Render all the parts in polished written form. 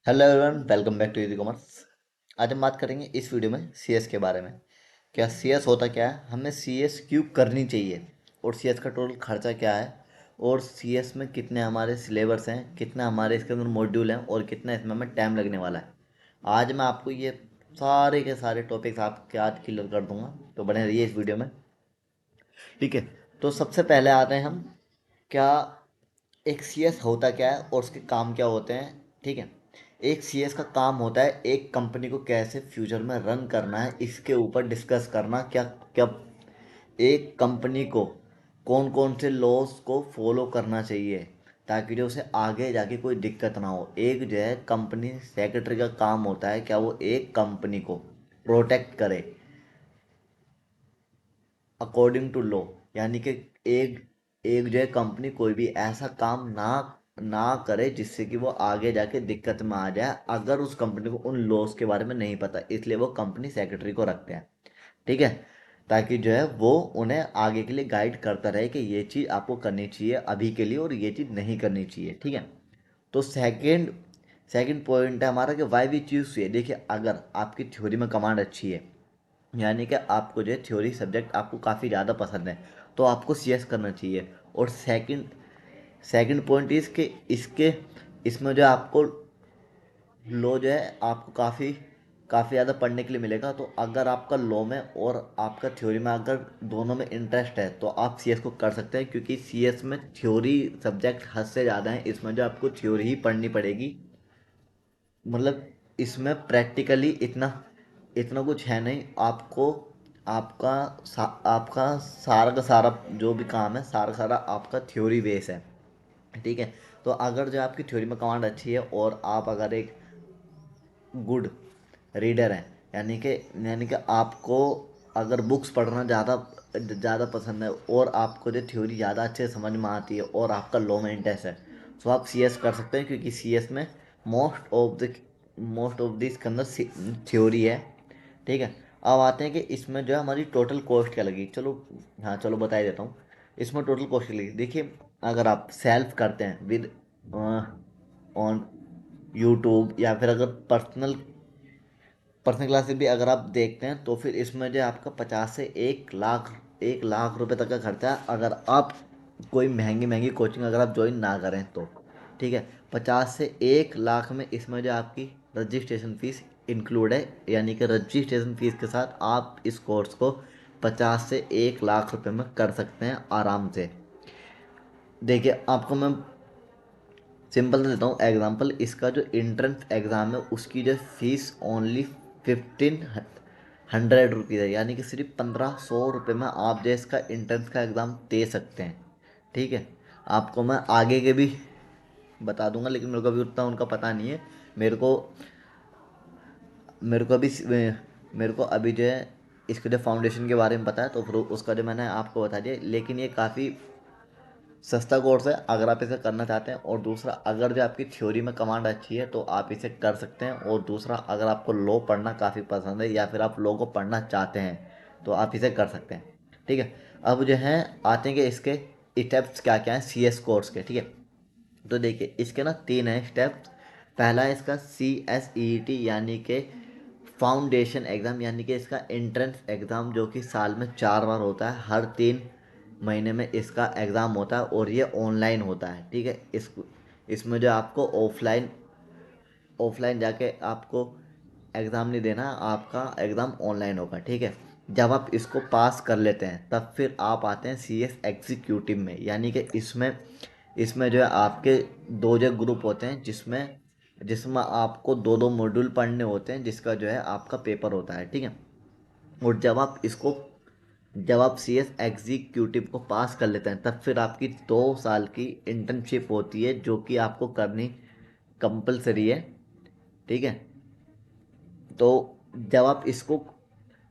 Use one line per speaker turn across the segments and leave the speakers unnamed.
Hello everyone, welcome back to easy commerce. आज हम बात करेंगे इस वीडियो में सीएस के बारे में। क्या सीएस होता क्या है, हमें सीएस क्यों करनी चाहिए, और सीएस का टोटल खर्चा क्या है, और सीएस में कितने हमारे सिलेबस हैं, कितना हमारे इसके अंदर मॉड्यूल हैं, और कितना इसमें हमें टाइम लगने वाला है। आज मैं आपको ये सारे के सारे टॉपिक्स आपके आज क्लियर कर दूंगा, तो बने रहिए इस वीडियो में। ठीक है, तो सबसे पहले आते हैं हम, क्या एक सीएस होता क्या है और उसके काम क्या होते हैं। ठीक है, एक सीएस का काम होता है एक कंपनी को कैसे फ्यूचर में रन करना है, इसके ऊपर डिस्कस करना। क्या क्या एक कंपनी को कौन कौन से लॉस को फॉलो करना चाहिए, ताकि जो उसे आगे जाके कोई दिक्कत ना हो। एक जो है कंपनी सेक्रेटरी का काम होता है, क्या वो एक कंपनी को प्रोटेक्ट करे अकॉर्डिंग टू लॉ। यानी कि एक एक जो है कंपनी कोई भी ऐसा काम ना ना करे जिससे कि वो आगे जाके दिक्कत में आ जाए, अगर उस कंपनी को उन लॉस के बारे में नहीं पता। इसलिए वो कंपनी सेक्रेटरी को रखते हैं। ठीक है, ताकि जो है वो उन्हें आगे के लिए गाइड करता रहे कि ये चीज़ आपको करनी चाहिए अभी के लिए, और ये चीज़ नहीं करनी चाहिए। ठीक है, तो सेकंड सेकंड पॉइंट है हमारा कि वाई वी चूज। ये देखिए, अगर आपकी थ्योरी में कमांड अच्छी है, यानी कि आपको जो है थ्योरी सब्जेक्ट आपको काफ़ी ज़्यादा पसंद है, तो आपको सीएस करना चाहिए। और सेकंड सेकंड पॉइंट इज़ कि इसके इसमें जो है आपको लॉ जो है आपको काफ़ी काफ़ी ज़्यादा पढ़ने के लिए मिलेगा। तो अगर आपका लॉ में और आपका थ्योरी में अगर दोनों में इंटरेस्ट है, तो आप सीएस को कर सकते हैं, क्योंकि सीएस में थ्योरी सब्जेक्ट हद से ज़्यादा है। इसमें जो आपको थ्योरी ही पढ़नी पड़ेगी, मतलब इसमें प्रैक्टिकली इतना इतना कुछ है नहीं। आपको आपका सारा का सारा जो भी काम है, सारा का सारा आपका थ्योरी बेस है। ठीक है, तो अगर जो आपकी थ्योरी में कमांड अच्छी है, और आप अगर एक गुड रीडर हैं, यानी कि आपको अगर बुक्स पढ़ना ज़्यादा ज़्यादा पसंद है, और आपको जो थ्योरी ज़्यादा अच्छे से समझ में आती है, और आपका लॉ में इंटरेस्ट है, तो आप सीएस कर सकते हैं, क्योंकि सीएस में मोस्ट ऑफ दिस के अंदर थ्योरी है। ठीक है, अब आते हैं कि इसमें जो है हमारी टोटल कॉस्ट क्या लगी। चलो, हाँ चलो बता ही देता हूँ। इसमें टोटल कॉस्ट लगी, देखिए, अगर आप सेल्फ करते हैं विद ऑन यूट्यूब, या फिर अगर पर्सनल पर्सनल क्लासेस भी अगर आप देखते हैं, तो फिर इसमें जो है आपका 50 से 1 लाख रुपए तक का खर्चा है, अगर आप कोई महंगी महंगी कोचिंग अगर आप ज्वाइन ना करें तो। ठीक है, 50 से 1 लाख में इसमें जो आपकी रजिस्ट्रेशन फीस इंक्लूड है, यानी कि रजिस्ट्रेशन फीस के साथ आप इस कोर्स को 50 से 1 लाख रुपए में कर सकते हैं आराम से। देखिए, आपको मैं सिंपल देता हूँ एग्जांपल। इसका जो एंट्रेंस एग्ज़ाम है, उसकी जो फीस ओनली 1500 रुपीज़ है, यानी कि सिर्फ 1500 रुपये में आप जो इसका एंट्रेंस का एग्ज़ाम दे सकते हैं। ठीक है, आपको मैं आगे के भी बता दूंगा, लेकिन मेरे को अभी उतना उनका पता नहीं है। मेरे को मेरे को अभी मेरे को अभी जो है इसके जो फाउंडेशन के बारे में पता है, तो फिर उसका जो मैंने आपको बता दिया। लेकिन ये काफ़ी सस्ता कोर्स है अगर आप इसे करना चाहते हैं। और दूसरा, अगर जो आपकी थ्योरी में कमांड अच्छी है, तो आप इसे कर सकते हैं। और दूसरा, अगर आपको लॉ पढ़ना काफ़ी पसंद है, या फिर आप लॉ को पढ़ना चाहते हैं, तो आप इसे कर सकते हैं। ठीक है, अब जो है आते हैं कि इसके स्टेप्स क्या क्या हैं सीएस कोर्स के। ठीक है, तो देखिए, इसके ना 3 हैं स्टेप्स। पहला है इसका CSEET, यानी कि फाउंडेशन एग्ज़ाम, यानी कि इसका एंट्रेंस एग्ज़ाम, जो कि साल में 4 बार होता है। हर 3 महीने में इसका एग्ज़ाम होता है, और ये ऑनलाइन होता है। ठीक है, इसमें जो आपको ऑफलाइन ऑफलाइन जाके आपको एग्ज़ाम नहीं देना, आपका एग्ज़ाम ऑनलाइन होगा। ठीक है, जब आप इसको पास कर लेते हैं, तब फिर आप आते हैं सीएस एग्जीक्यूटिव में, यानी कि इसमें इसमें जो है आपके दो जो ग्रुप होते हैं, जिसमें जिसमें आपको दो दो मॉड्यूल पढ़ने होते हैं, जिसका जो है आपका पेपर होता है। ठीक है, और जब आप सीएस एग्जीक्यूटिव को पास कर लेते हैं, तब फिर आपकी 2 साल की इंटर्नशिप होती है, जो कि आपको करनी कंपलसरी है। ठीक है, तो जब आप इसको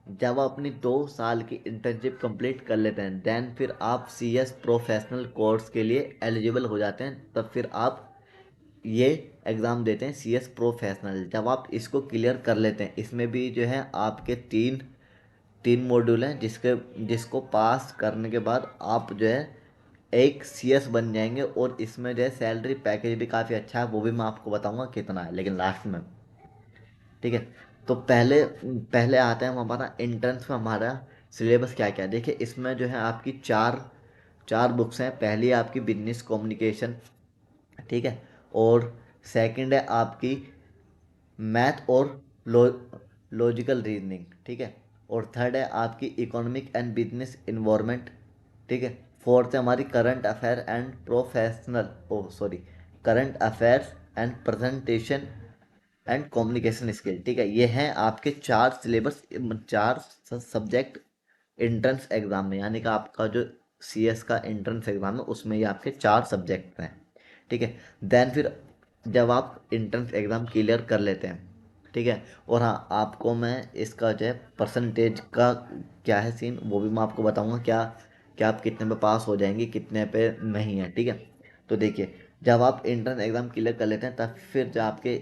जब आप अपनी 2 साल की इंटर्नशिप कंप्लीट कर लेते हैं, देन फिर आप सीएस प्रोफेशनल कोर्स के लिए एलिजिबल हो जाते हैं। तब फिर आप ये एग्ज़ाम देते हैं सीएस प्रोफेशनल। जब आप इसको क्लियर कर लेते हैं, इसमें भी जो है आपके तीन तीन मॉड्यूल हैं, जिसको पास करने के बाद आप जो है एक सीएस बन जाएंगे। और इसमें जो है सैलरी पैकेज भी काफ़ी अच्छा है, वो भी मैं आपको बताऊंगा कितना है, लेकिन लास्ट में। ठीक है। तो पहले पहले आते हैं हम हमारा एंट्रेंस में हमारा सिलेबस क्या क्या है। देखिए इसमें जो है आपकी चार चार बुक्स हैं। पहली है आपकी बिजनेस कम्युनिकेशन, ठीक है। और सेकंड है आपकी मैथ और लॉजिकल रीजनिंग, ठीक है। और थर्ड है आपकी इकोनॉमिक एंड बिजनेस इन्वायरमेंट, ठीक है। फोर्थ है हमारी current affair and professional oh sorry current affairs and presentation and communication skill, ठीक है। ये हैं आपके चार सिलेबस, चार सब्जेक्ट एंट्रेंस एग्जाम में, यानी कि आपका जो सीएस का एंट्रेंस एग्जाम है उसमें ये आपके चार सब्जेक्ट हैं, ठीक है। देन फिर जब आप एंट्रेंस एग्ज़ाम क्लियर कर लेते हैं, ठीक है। और हाँ, आपको मैं इसका जो है परसेंटेज का क्या है सीन वो भी मैं आपको बताऊंगा, क्या क्या आप कितने पे पास हो जाएंगे कितने पे नहीं है, ठीक है। तो देखिए जब आप एंट्रेंस एग्ज़ाम क्लियर कर लेते हैं तब फिर जो आपके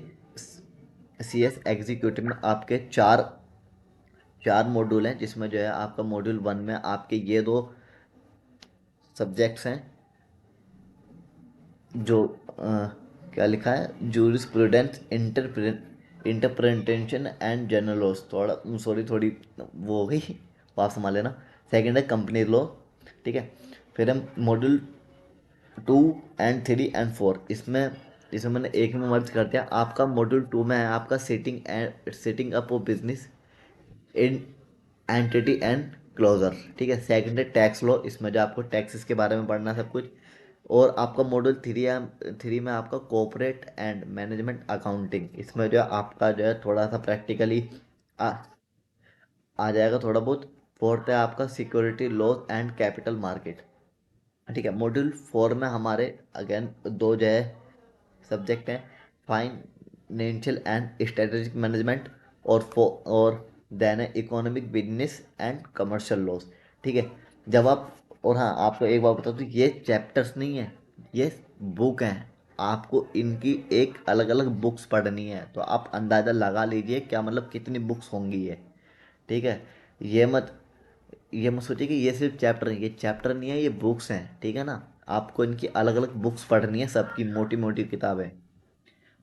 सीएस एग्जीक्यूटिव में आपके चार चार मॉड्यूल हैं, जिसमें जो है आपका मॉड्यूल वन में आपके ये दो सब्जेक्ट्स हैं जो क्या लिखा है, jurisprudence interpretation and general loss, थोड़ा सॉरी थोड़ी वो हो गई, पास संभाल लेना। सेकंड है कंपनी लॉ, ठीक है। फिर हम module to and three and four, इसमें इसमें मैंने एक में मर्ज कर दिया। आपका मॉड्यूल टू में है आपका setting up of business in entity and closure, ठीक है। सेकंड है टैक्स लॉ, इसमें जो आपको टैक्सेस के बारे में पढ़ना है सब कुछ। और आपका मॉड्यूल थ्री में आपका कॉर्पोरेट एंड मैनेजमेंट अकाउंटिंग, इसमें जो है आपका जो है थोड़ा सा प्रैक्टिकली आ, आ जाएगा थोड़ा बहुत। फोर्थ है आपका security law and capital market, ठीक है। मॉड्यूल फोर में हमारे अगेन दो जो है सब्जेक्ट हैं, फाइनेंशियल एंड स्ट्रेटेजिक मैनेजमेंट। और देन है economic business and commercial loss, ठीक है। जब आप और हाँ, आपको एक बात बता दूँ, ये चैप्टर्स नहीं है, ये बुक हैं। आपको इनकी एक अलग अलग बुक्स पढ़नी है, तो आप अंदाज़ा लगा लीजिए क्या मतलब कितनी बुक्स होंगी ये, ठीक है। ये मत ये मत सोचिए कि ये सिर्फ चैप्टर है, ये चैप्टर नहीं है, ये बुक्स हैं, ठीक है ना। आपको इनकी अलग अलग बुक्स पढ़नी है, सबकी मोटी मोटी किताबें।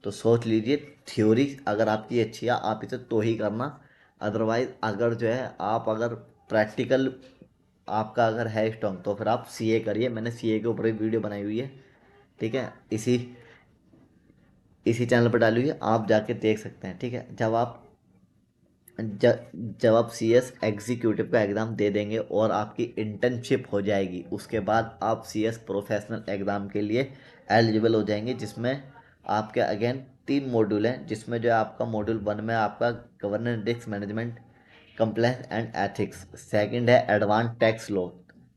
तो सोच लीजिए, थ्योरी अगर आपकी अच्छी है आप इसे तो ही करना। अदरवाइज अगर जो है आप अगर प्रैक्टिकल आपका अगर है स्ट्रॉन्ग तो फिर आप सीए करिए। मैंने सीए के ऊपर एक वीडियो बनाई हुई है, ठीक है। इसी चैनल पर डाली हुई है, आप जाके देख सकते हैं, ठीक है। जब आप सी एस एग्जीक्यूटिव का एग्ज़ाम दे देंगे और आपकी इंटर्नशिप हो जाएगी, उसके बाद आप सी एस प्रोफेशनल एग्ज़ाम के लिए एलिजिबल हो जाएंगे, जिसमें आपके अगेन तीन मॉड्यूल हैं। जिसमें जो है आपका मॉड्यूल वन में आपका governance risk management compliance and ethics, second है एडवांस टैक्स लॉ।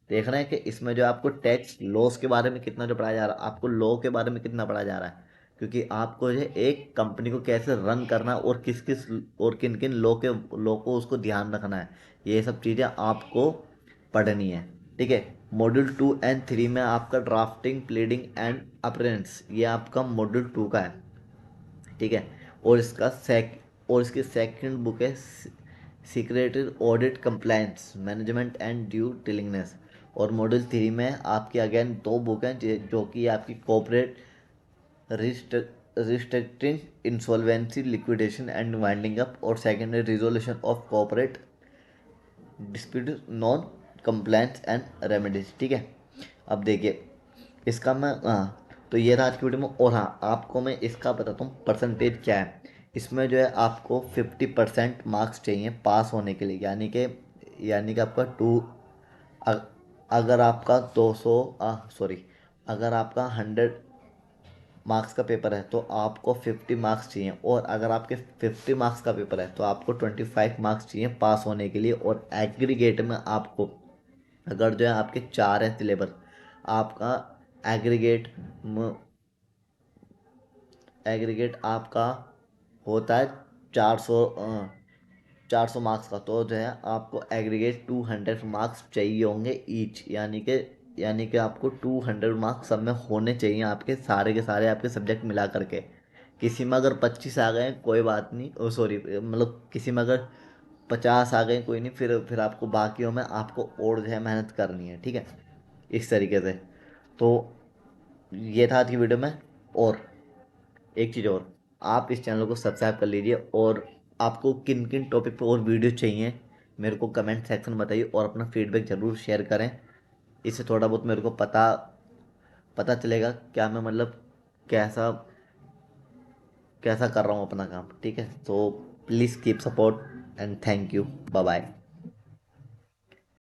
देख रहे हैं कि इसमें जो आपको टैक्स लॉस के बारे में कितना जो पढ़ाया जा रहा है, आपको लॉ के बारे में कितना पढ़ाया जा रहा है, क्योंकि आपको जो है एक कंपनी को कैसे रन करना है और किस किस और किन किन लॉ को उसको ध्यान रखना है, ये सब चीज़ें आपको पढ़नी है, ठीक है। मॉड्यूल टू एंड थ्री में आपका ड्राफ्टिंग प्लीडिंग एंड अपरेंस, ये आपका मॉड्यूल टू का है, ठीक है। और इसकी सेकंड बुक है secretory audit compliance management and due diligence. और मॉड्यूल थ्री में आपकी अगेन दो बुक हैं जो कि आपकी corporate restricting insolvency liquidation and winding up, और सेकंड है resolution of corporate dispute non compliance and remedies, ठीक है। अब देखिए इसका मैं तो ये था आज की वीडियो में। और हाँ, आपको मैं इसका बताता हूँ परसेंटेज क्या है। इसमें जो है आपको 50% मार्क्स चाहिए पास होने के लिए, यानी कि आपका अगर आपका 200 सॉरी अगर आपका 100 मार्क्स का पेपर है तो आपको 50 मार्क्स चाहिए। और अगर आपके 50 मार्क्स का पेपर है तो आपको 25 मार्क्स चाहिए पास होने के लिए। और एग्रीगेट में आपको अगर जो है आपके चार है सिलेबस, आपका एग्रीगेट एग्रीगेट आपका होता है 400 400 मार्क्स का। तो जो है आपको एग्रीगेट 200 मार्क्स चाहिए होंगे ईच, यानी कि आपको 200 मार्क्स सब में होने चाहिए, आपके सारे के सारे आपके सब्जेक्ट मिला करके। किसी में अगर 25 आ गए कोई बात नहीं, ओ सॉरी मतलब किसी में अगर 50 आ गए कोई नहीं, फिर आपको बाकियों में आपको और जो है मेहनत करनी है, ठीक है, इस तरीके से। तो ये था आज की वीडियो में। और एक चीज़ और, आप इस चैनल को सब्सक्राइब कर लीजिए, और आपको किन किन टॉपिक पे और वीडियो चाहिए मेरे को कमेंट सेक्शन में बताइए, और अपना फीडबैक ज़रूर शेयर करें। इससे थोड़ा बहुत मेरे को पता पता चलेगा क्या मैं मतलब कैसा कैसा कर रहा हूँ अपना काम। ठीक है, तो please keep support and thank you. Bye bye.